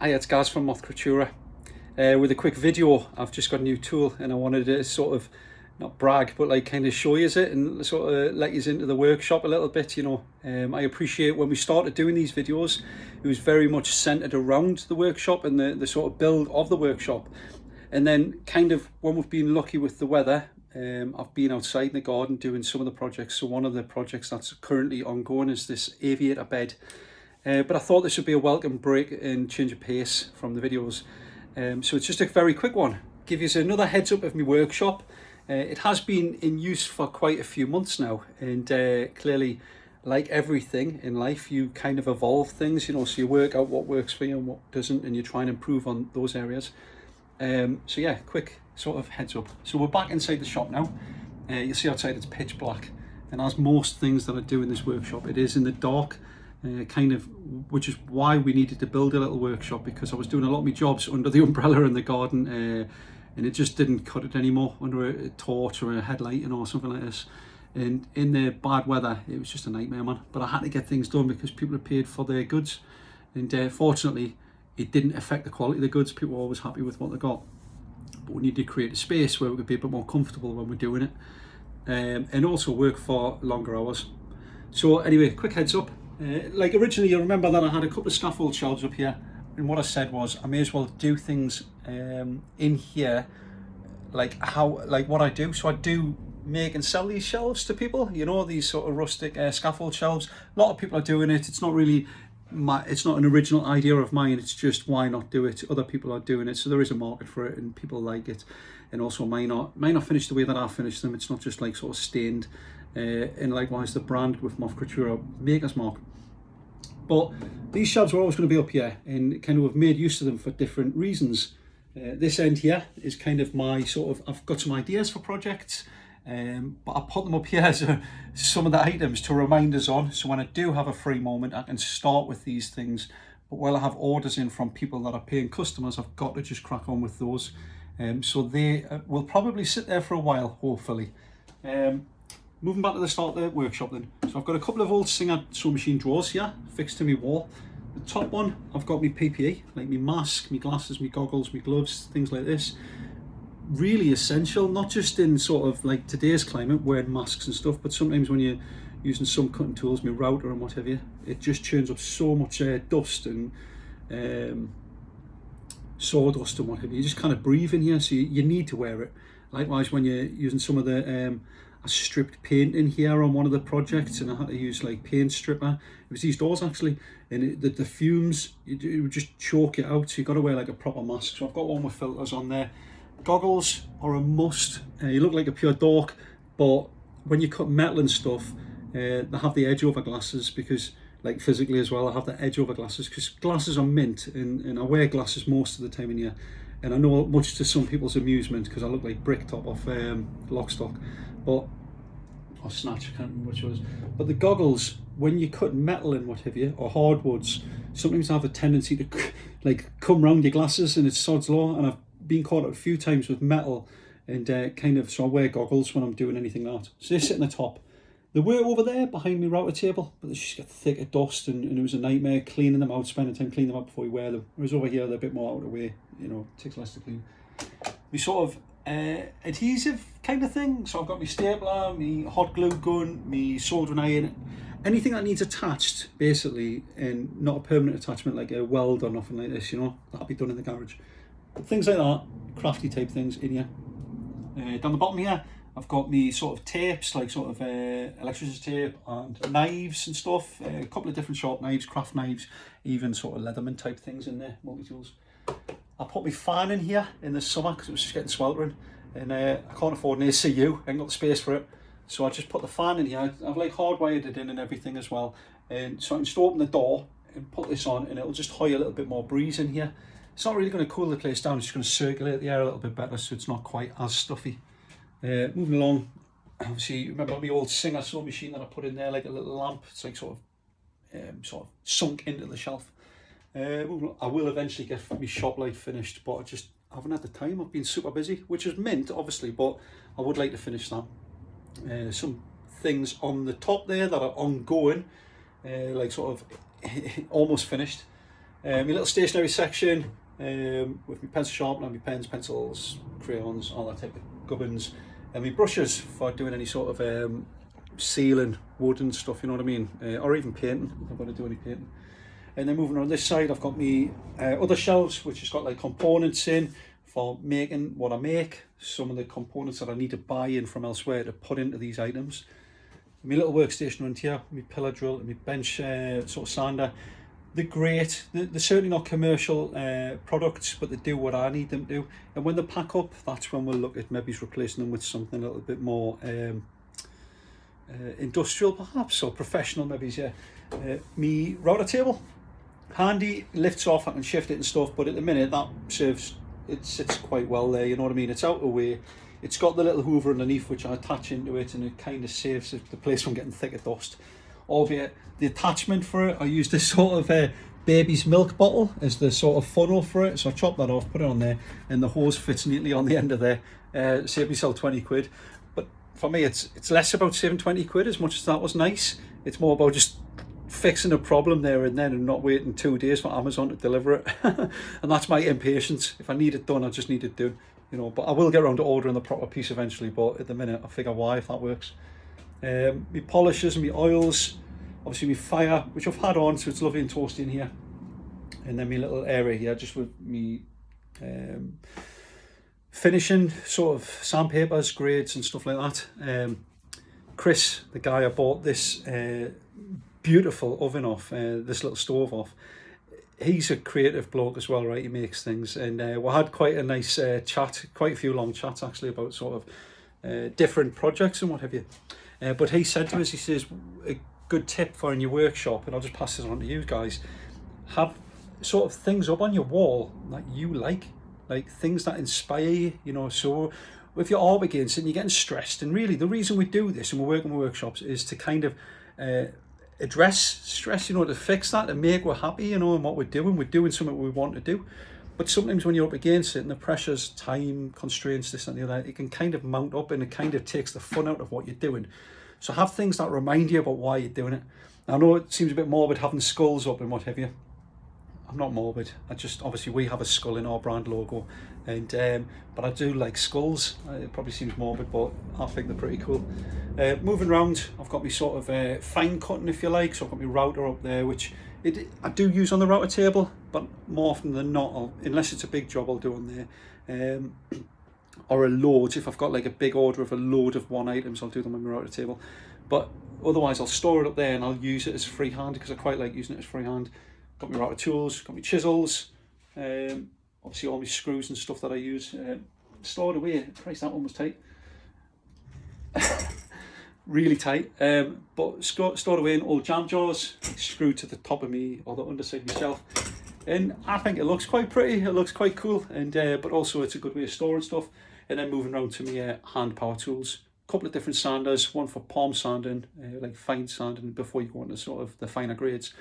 Hi, it's Gaz from Moth Creaturae. With a quick video, I've just got a new tool and I wanted to sort of, not brag, but like kind of show you it and sort of let you into the workshop a little bit, you know. I appreciate when we started doing these videos, it was very much centered around the workshop and the sort of build of the workshop. And then kind of when we've been lucky with the weather, I've been outside in the garden doing some of the projects. So one of the projects that's currently ongoing is this aviator bed. But I thought this would be a welcome break and change of pace from the videos. So it's just a very quick one. Give you another heads up of my workshop. It has been in use for quite a few months now, and clearly, like everything in life, you kind of evolve things, you know, so you work out what works for you and what doesn't, and you try and improve on those areas. So yeah, quick sort of heads up. So we're back inside the shop now. You'll see outside it's pitch black, and as most things that I do in this workshop, it is in the dark. Which is why we needed to build a little workshop, because I was doing a lot of my jobs under the umbrella in the garden, and it just didn't cut it anymore under a torch or a headlight, you know, or something like this. And in the bad weather, it was just a nightmare, man. But I had to get things done because people had paid for their goods, and fortunately, it didn't affect the quality of the goods. People were always happy with what they got. But we needed to create a space where we could be a bit more comfortable when we're doing it, and also work for longer hours. So anyway, quick heads up. Like originally, you'll remember that I had a couple of scaffold shelves up here, and what I said was I may as well do things in here like what I do. So I do make and sell these shelves to people, you know, these sort of rustic scaffold shelves. A lot of people are doing it. It's not really it's not an original idea of mine. It's just, why not do it? Other people are doing it, so there is a market for it and people like it. And also may not finished the way that I finished them. It's not just like sort of stained. And likewise the brand with Moth Creaturae Maker's Mark. But these shelves were always going to be up here, and kind of have made use of them for different reasons. This end here is kind of my sort of, I've got some ideas for projects, but I put them up here as some of the items to remind us on. So when I do have a free moment, I can start with these things. But while I have orders in from people that are paying customers, I've got to just crack on with those. So they will probably sit there for a while, hopefully. Moving back to the start of the workshop then. So I've got a couple of old Singer sewing machine drawers here, fixed to my wall. The top one, I've got my PPE, like my mask, my glasses, my goggles, my gloves, things like this. Really essential, not just in sort of like today's climate, wearing masks and stuff, but sometimes when you're using some cutting tools, my router and what have you, it just churns up so much dust and sawdust and what have you. You just kind of breathe in here, so you need to wear it. Likewise, when you're using some of the I stripped paint in here on one of the projects, and I had to use like paint stripper. It was these doors actually, and the fumes, it would just choke it out, so you've got to wear like a proper mask. So I've got one with filters on there. Goggles are a must. You look like a pure dork, but when you cut metal and stuff, they have the edge over glasses, because like physically as well, I have the edge over glasses, because glasses are mint, and I wear glasses most of the time in here. And I know, much to some people's amusement, because I look like Bricktop off Lockstock, or Snatch, I can't remember which it was. But the goggles, when you cut metal and what have you, or hardwoods, sometimes have a tendency to like come round your glasses, and it's sod's law. And I've been caught up a few times with metal, and so I wear goggles when I'm doing anything like that. So they sit in the top. They were over there behind my router table, but they just got thick of dust, and it was a nightmare cleaning them out, spending time cleaning them out before you wear them. Whereas over here, they're a bit more out of the way, you know, takes less to clean. We sort of adhesive kind of thing. So I've got my stapler, my hot glue gun, my soldering iron, anything that needs attached basically, and not a permanent attachment like a weld or nothing like this, you know, that'll be done in the garage. But things like that, crafty type things in here. Down the bottom here, I've got me sort of tapes, like sort of electricity tape and knives and stuff, a couple of different sharp knives, craft knives, even sort of Leatherman type things in there, multi-tools. I put my fan in here in the summer because it was just getting sweltering, and I can't afford an ACU, I ain't got the space for it. So I just put the fan in here. I've like hardwired it in and everything as well. And so I can just open the door and put this on, and it'll just hoy a little bit more breeze in here. It's not really going to cool the place down, it's just going to circulate the air a little bit better, so it's not quite as stuffy. Moving along, obviously, remember my old Singer sewing machine that I put in there, like a little lamp. It's like sort of sunk into the shelf. I will eventually get my shop light finished, but I just haven't had the time. I've been super busy, which is mint, obviously, but I would like to finish that. Some things on the top there that are ongoing, like sort of almost finished. My little stationery section with my pencil sharpener, my pens, pencils, crayons, all that type of gubbins, and my brushes for doing any sort of sealing wood and stuff, you know what I mean, or even painting if I'm going to do any painting. And then moving on this side, I've got my other shelves, which has got like components in for making what I make, some of the components that I need to buy in from elsewhere to put into these items. My little workstation around here, my pillar drill, and my bench sort of sander. They're great. They're certainly not commercial products, but they do what I need them to do. And when they pack up, that's when we'll look at maybe replacing them with something a little bit more industrial perhaps, or professional maybe, yeah. Me router table, handy, lifts off, I can shift it and stuff, but at the minute that serves, it sits quite well there, you know what I mean, it's out of the way. It's got the little hoover underneath which I attach into it, and it kind of saves the place from getting thick of dust. Albeit the attachment for it, I use this sort of baby's milk bottle as the sort of funnel for it, so I chop that off, put it on there, and the hose fits neatly on the end of there. Save myself 20 quid. But for me, it's less about saving 20 quid as much as that was nice. It's more about just fixing a problem there and then, and not waiting 2 days for Amazon to deliver it. And that's my impatience. If I need it done, I just need it done, you know. But I will get around to ordering the proper piece eventually, but at the minute I figure why, if that works. My polishes and my oils, obviously my fire, which I've had on, so it's lovely and toasty in here. And then my little area here just with me finishing sort of sandpapers, grades and stuff like that. Chris, the guy I bought this beautiful oven off, this little stove off, he's a creative bloke as well, right? He makes things, and we had quite a nice chat, quite a few long chats actually, about sort of different projects and what have you. But he said to us, he says, a good tip for in your workshop, and I'll just pass this on to you guys, have sort of things up on your wall that you like things that inspire you, you know. So if you're all against it and you're getting stressed, and really the reason we do this and we're working with workshops is to kind of address stress, you know, to fix that and make we're happy, you know, in what we're doing something we want to do. But sometimes when you're up against it and the pressures, time constraints, this and the other, it can kind of mount up and it kind of takes the fun out of what you're doing. So have things that remind you about why you're doing it. I know it seems a bit morbid having skulls up and what have you. I'm not morbid. I just, obviously we have a skull in our brand logo, and but I do like skulls. It probably seems morbid, but I think they're pretty cool. Moving around, I've got my sort of fine cutting, if you like. So I've got my router up there, which I do use on the router table, but more often than not, unless it's a big job, I'll do on there. Or a load, if I've got like a big order of a load of one items, I'll do them on my router table. But otherwise I'll store it up there and I'll use it as freehand, because I quite like using it as freehand. Got my router tools, got my chisels, obviously all my screws and stuff that I use, stored away. Christ, that one was tight. Really tight, but stored away in old jam jars, screwed to the top of me, or the underside of my shelf. And I think it looks quite pretty, it looks quite cool, and but also it's a good way of storing stuff. And then moving around to my hand power tools, a couple of different sanders, one for palm sanding, like fine sanding before you go into sort of the finer grades.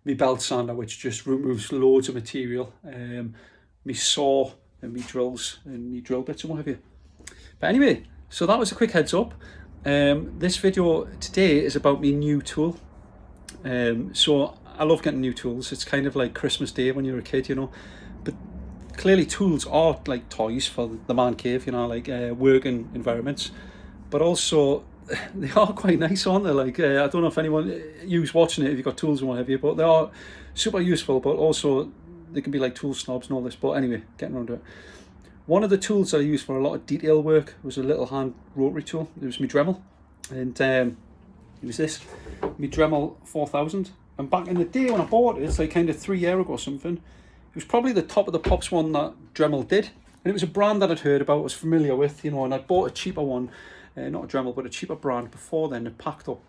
My belt sander, which just removes loads of material, my saw and my drills and my drill bits and what have you. But anyway, so that was a quick heads up. This video today is about my new tool. So I love getting new tools. It's kind of like Christmas Day when you're a kid, you know. But clearly tools are like toys for the man cave, you know, like working environments. But also they are quite nice, aren't they? Like I don't know if anyone you's watching it, if you've got tools and what have you, but they are super useful, but also they can be like tool snobs and all this. But anyway, getting around to it. One of the tools that I used for a lot of detail work was a little hand rotary tool. It was my Dremel, and it was this, my Dremel 4000. And back in the day when I bought it, it's like kind of 3 years ago or something, it was probably the top of the pops one that Dremel did. And it was a brand that I'd heard about, was familiar with, you know, and I'd bought a cheaper one, not a Dremel, but a cheaper brand before then. It packed up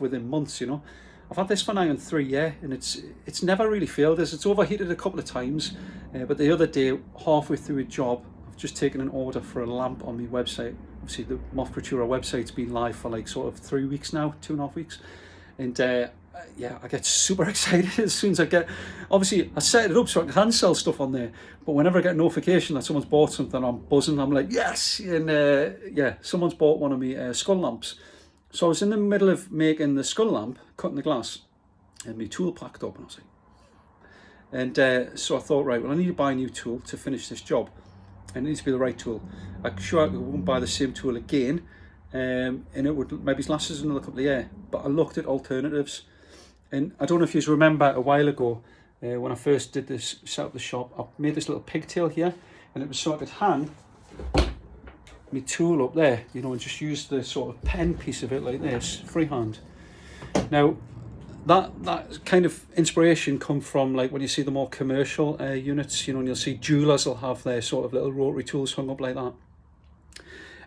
within months, you know. I've had this for now in 3 years, and it's never really failed us. It's overheated a couple of times, but the other day, halfway through a job, I've just taken an order for a lamp on my website. Obviously, the Moth Creaturae website's been live for like sort of 3 weeks now, 2.5 weeks, and yeah, I get super excited as soon as I get. Obviously, I set it up so I can sell stuff on there, but whenever I get a notification that someone's bought something, I'm buzzing. I'm like, yes, and yeah, someone's bought one of my skull lamps. So I was in the middle of making the skull lamp, cutting the glass, and my tool packed up, and I was And so I thought, right, well, I need to buy a new tool to finish this job, and it needs to be the right tool. I'm sure I won't buy the same tool again, and it would maybe last us another couple of years. But I looked at alternatives, and I don't know if you remember a while ago when I first did this, set up the shop, I made this little pigtail here, and it was so I could hand my tool up there, you know, and just use the sort of pen piece of it like this, freehand. Now, that kind of inspiration come from like when you see the more commercial units, you know, and you'll see jewelers will have their sort of little rotary tools hung up like that.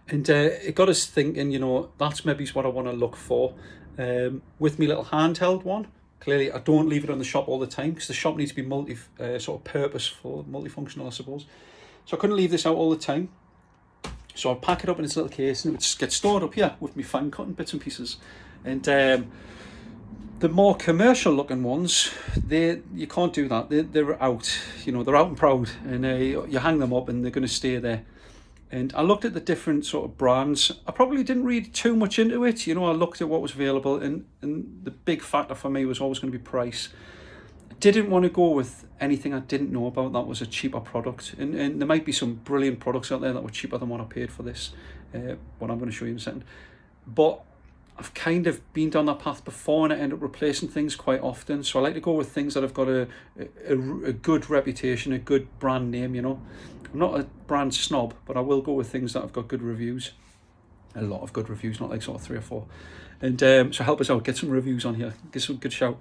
And it got us thinking, you know, that's maybe what I want to look for. With my little handheld one, clearly I don't leave it on the shop all the time because the shop needs to be sort of purposeful, multifunctional, I suppose. So I couldn't leave this out all the time. So I'd pack it up in its little case and it would just get stored up here with my fine cutting bits and pieces. And the more commercial looking ones, you can't do that. They're out, you know, they're out and proud, and you hang them up and they're going to stay there. And I looked at the different sort of brands. I probably didn't read too much into it, you know. I looked at what was available, and the big factor for me was always going to be price. I didn't want to go with anything I didn't know about that was a cheaper product, and there might be some brilliant products out there that were cheaper than what I paid for this, what I'm going to show you in a second. But I've kind of been down that path before, and I end up replacing things quite often. So I like to go with things that have got a good reputation, a good brand name, you know. I'm not a brand snob, but I will go with things that have got good reviews. A lot of good reviews, not like sort of 3 or 4. And so help us out, get some reviews on here, get some good shout.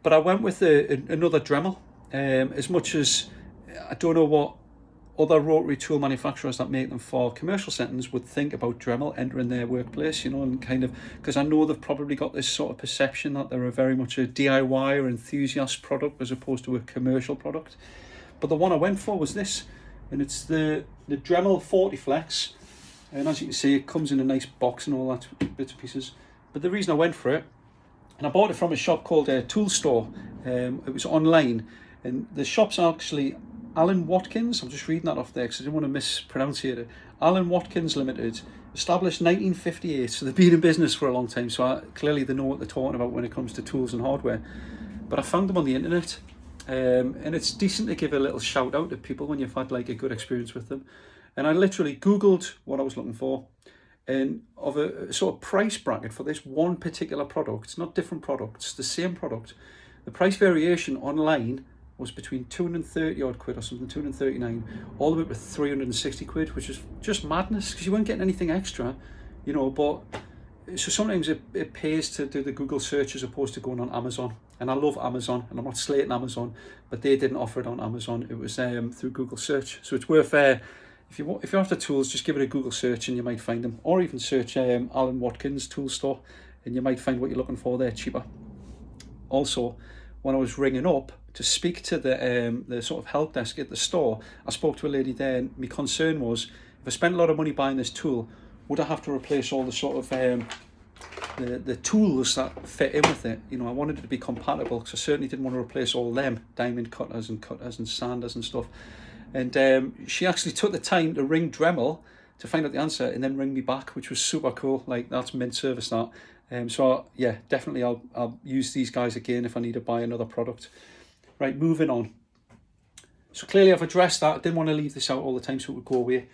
But I went with another Dremel. As much as I don't know what other rotary tool manufacturers that make them for commercial settings would think about Dremel entering their workplace, you know, and kind of, because I know they've probably got this sort of perception that they're very much a DIY or enthusiast product as opposed to a commercial product. But the one I went for was this, and it's the Dremel 40 Flex, and as you can see, it comes in a nice box and all that bits and pieces. But the reason I went for it, and I bought it from a shop called Tool Store. It was online, and the shop's actually Alan Wadkins, I'm just reading that off there because I didn't want to mispronounce it. Alan Wadkins Ltd, established 1958, so they've been in business for a long time, so clearly they know what they're talking about when it comes to tools and hardware. But I found them on the internet, and it's decent to give a little shout out to people when you've had like a good experience with them. And I literally Googled what I was looking for, and of a sort of price bracket for this one particular product. It's not different products, the same product. The price variation online was between 230 odd quid or something, 239, all the way up to 360 quid, which is just madness because you weren't getting anything extra, you know. But so sometimes it pays to do the Google search as opposed to going on Amazon. And I love Amazon, and I'm not slating Amazon, but they didn't offer it on Amazon. It was through Google search. So it's worth, if you're after tools, just give it a Google search and you might find them. Or even search Alan Wadkins Tool Store and you might find what you're looking for there cheaper. Also, when I was ringing up to speak to the sort of help desk at the store, I spoke to a lady there, and my concern was, if I spent a lot of money buying this tool, would I have to replace all the sort of the tools that fit in with it? You know, I wanted it to be compatible because I certainly didn't want to replace all them diamond cutters and sanders and stuff. And she actually took the time to ring Dremel to find out the answer and then ring me back, which was super cool. Like, that's mint service, that. So yeah, definitely I'll use these guys again if I need to buy another product. Right, moving on. So clearly I've addressed that. I didn't want to leave this out all the time so it would go away.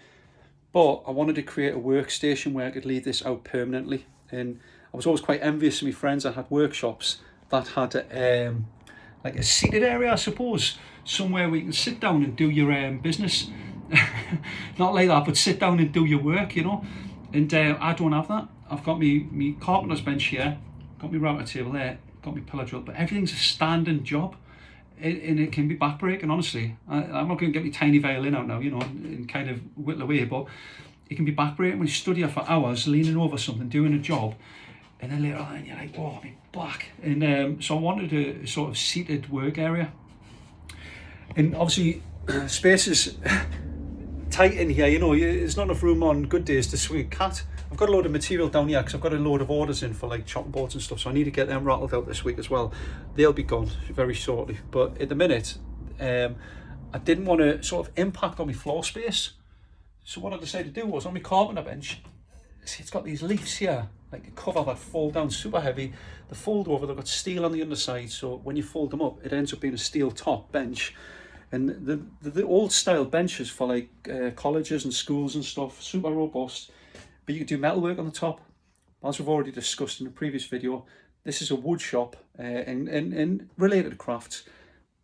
But I wanted to create a workstation where I could leave this out permanently. And I was always quite envious of my friends that had workshops that had like a seated area, I suppose. Somewhere where you can sit down and do your business. Not like that, but sit down and do your work, you know. And I don't have that. I've got me carpenter's bench here, got my router table there, got my pillar drill, but everything's a standing job. And it can be backbreaking, honestly. I'm not going to get my tiny violin out now, you know, and kind of whittle away, but it can be backbreaking when you study for hours, leaning over something, doing a job, and then later on you're like, oh, my back. And so I wanted a sort of seated work area. And obviously, space is tight in here, you know, there's not enough room on good days to swing a cat. I've got a load of material down here because I've got a load of orders in for like chopping boards and stuff, so I need to get them rattled out this week as well. They'll be gone very shortly, but at the minute I didn't want to sort of impact on my floor space, so what I decided to do was on my carpenter bench, see, it's got these leaves here, like a cover that fold down super heavy. The fold over, they've got steel on the underside, so when you fold them up, it ends up being a steel top bench. And the old style benches for like colleges and schools and stuff, super robust, but you can do metalwork on the top. As we've already discussed in a previous video, this is a wood shop and related to crafts.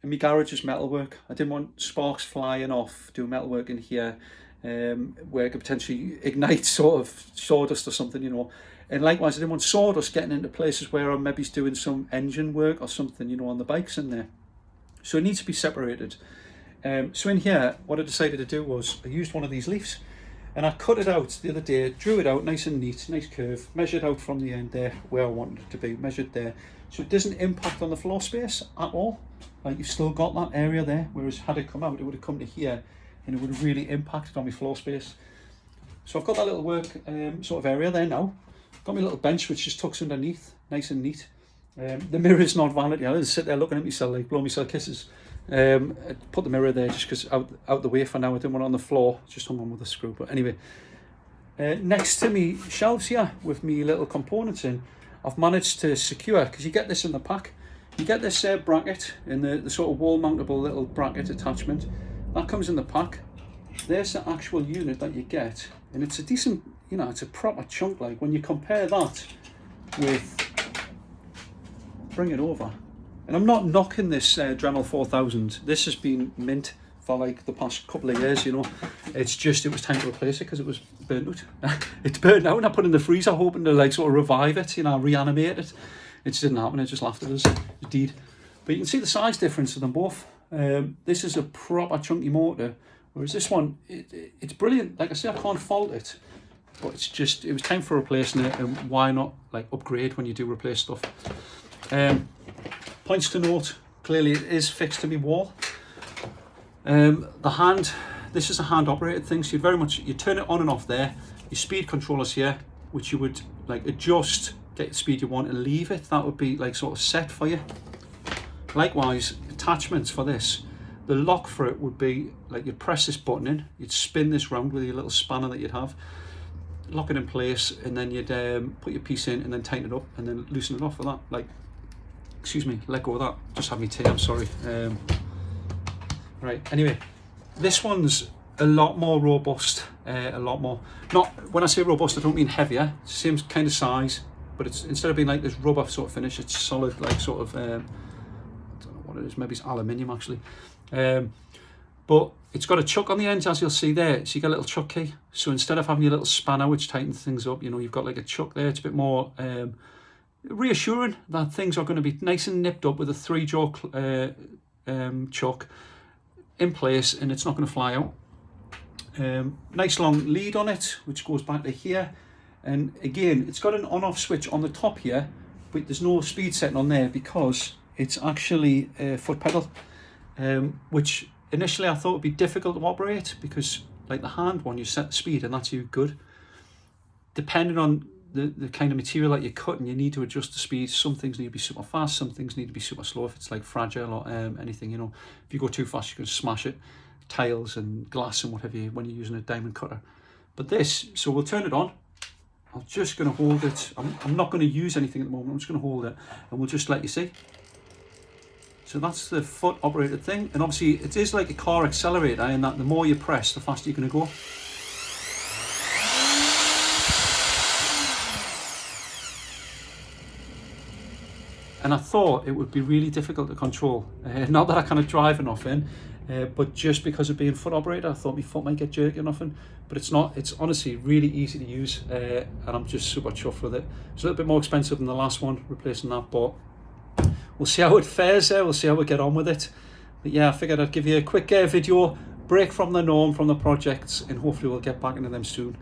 And my garage is metalwork. I didn't want sparks flying off doing metalwork in here, where it could potentially ignite sort of sawdust or something, you know. And likewise, I didn't want sawdust getting into places where I'm maybe doing some engine work or something, you know, on the bikes in there. So it needs to be separated. So in here, what I decided to do was I used one of these leaves and I cut it out the other day, drew it out nice and neat, nice curve, measured out from the end there where I wanted it to be, measured there. So it doesn't impact on the floor space at all. Like, you've still got that area there, whereas had it come out, it would have come to here and it would have really impacted on my floor space. So I've got that little work sort of area there now. Got my little bench which just tucks underneath, nice and neat. The mirror is not valid. I just sit there looking at myself, like blow myself kisses. I put the mirror there just because out the way for now. I didn't want it on the floor, just hung on with a screw. But anyway, next to me shelves here with me little components in, I've managed to secure, because you get this in the pack, you get this bracket in the sort of wall mountable little bracket attachment. That comes in the pack. There's the actual unit that you get, and it's a decent, you know, it's a proper chunk. Like, when you compare that with, bring it over, and I'm not knocking this Dremel 4000. This has been mint for like the past couple of years, you know. It's just, it was time to replace it because it was burnt out. It's burnt out, and I put it in the freezer hoping to like sort of revive it, you know, reanimate it. It just didn't happen. It just laughed at us. It did. But you can see the size difference of them both. This is a proper chunky motor, whereas this one, it's brilliant. Like I say, I can't fault it, but it's just, it was time for replacing it, and why not like upgrade when you do replace stuff. Points to note, clearly it is fixed to my wall. The hand, this is a hand operated thing, so you turn it on and off there. Your speed controllers here, which you would like adjust, get the speed you want and leave it. That would be like sort of set for you. Likewise, attachments for this, the lock for it would be like, you'd press this button in, you'd spin this round with your little spanner that you'd have, lock it in place, and then you'd put your piece in and then tighten it up and then loosen it off with that. Like, excuse me, let go of that, just have me tea, I'm sorry. Right, anyway, this one's a lot more robust, a lot more, not, when I say robust, I don't mean heavier, same kind of size, but it's, instead of being like this rubber sort of finish, it's solid, like sort of, I don't know what it is, maybe it's aluminium actually. But it's got a chuck on the ends, as you'll see there, so you get a little chuck key. So instead of having your little spanner which tightens things up, you know, you've got like a chuck there. It's a bit more reassuring that things are going to be nice and nipped up with a 3-jaw chuck in place, and it's not going to fly out. Nice long lead on it, which goes back to here. And again, it's got an on-off switch on the top here, but there's no speed setting on there because it's actually a foot pedal, which initially I thought would be difficult to operate, because like the hand one, you set the speed and that's you good. Depending on the kind of material that you're cutting, you need to adjust the speed. Some things need to be super fast, some things need to be super slow if it's like fragile or anything, you know. If you go too fast, you can smash it, tiles and glass and whatever when you're using a diamond cutter. But this, so we'll turn it on. I'm just going to hold it. I'm not going to use anything at the moment. I'm just going to hold it and we'll just let you see. So that's the foot operated thing. And obviously it is like a car accelerator, in that the more you press, the faster you're going to go. And I thought it would be really difficult to control. Not that I kind of drive enough in, but just because of being foot operated, I thought my foot might get jerky or nothing. But it's not. It's honestly really easy to use, and I'm just super chuffed with it. It's a little bit more expensive than the last one, replacing that, but we'll see how it fares there. We'll see how we get on with it. But yeah, I figured I'd give you a quick video, break from the norm, from the projects, and hopefully we'll get back into them soon.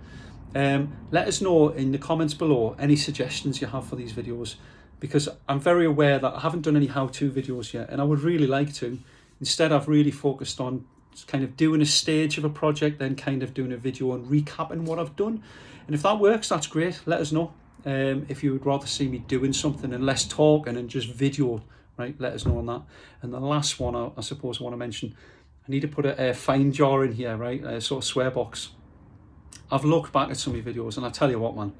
Let us know in the comments below any suggestions you have for these videos, because I'm very aware that I haven't done any how-to videos yet, and I would really like to. Instead, I've really focused on kind of doing a stage of a project, then kind of doing a video and recapping what I've done. And if that works, that's great. Let us know. If you would rather see me doing something and less talking and just video, right? Let us know on that. And the last one, I suppose I want to mention, I need to put a fine jar in here, right? A sort of swear box. I've looked back at some of your videos and I tell you what, man,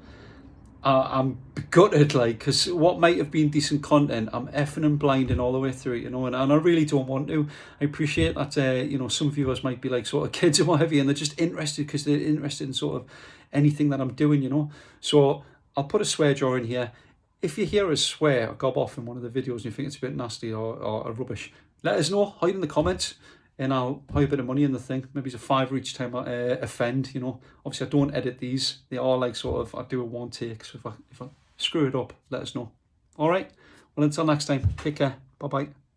I'm gutted, like, because what might have been decent content, I'm effing and blinding all the way through, you know, and I really don't want to. I appreciate that, you know, some viewers might be like sort of kids and what have you, and they're just interested because they're interested in sort of anything that I'm doing, you know. So I'll put a swear jar in here. If you hear us swear or gob off in one of the videos and you think it's a bit nasty or rubbish, let us know, hide in the comments, and I'll put a bit of money in the thing. Maybe it's a £5 each time I offend, you know. Obviously, I don't edit these. They are like sort of, I do a one take. So if I screw it up, let us know. All right. Well, until next time, take care. Bye-bye.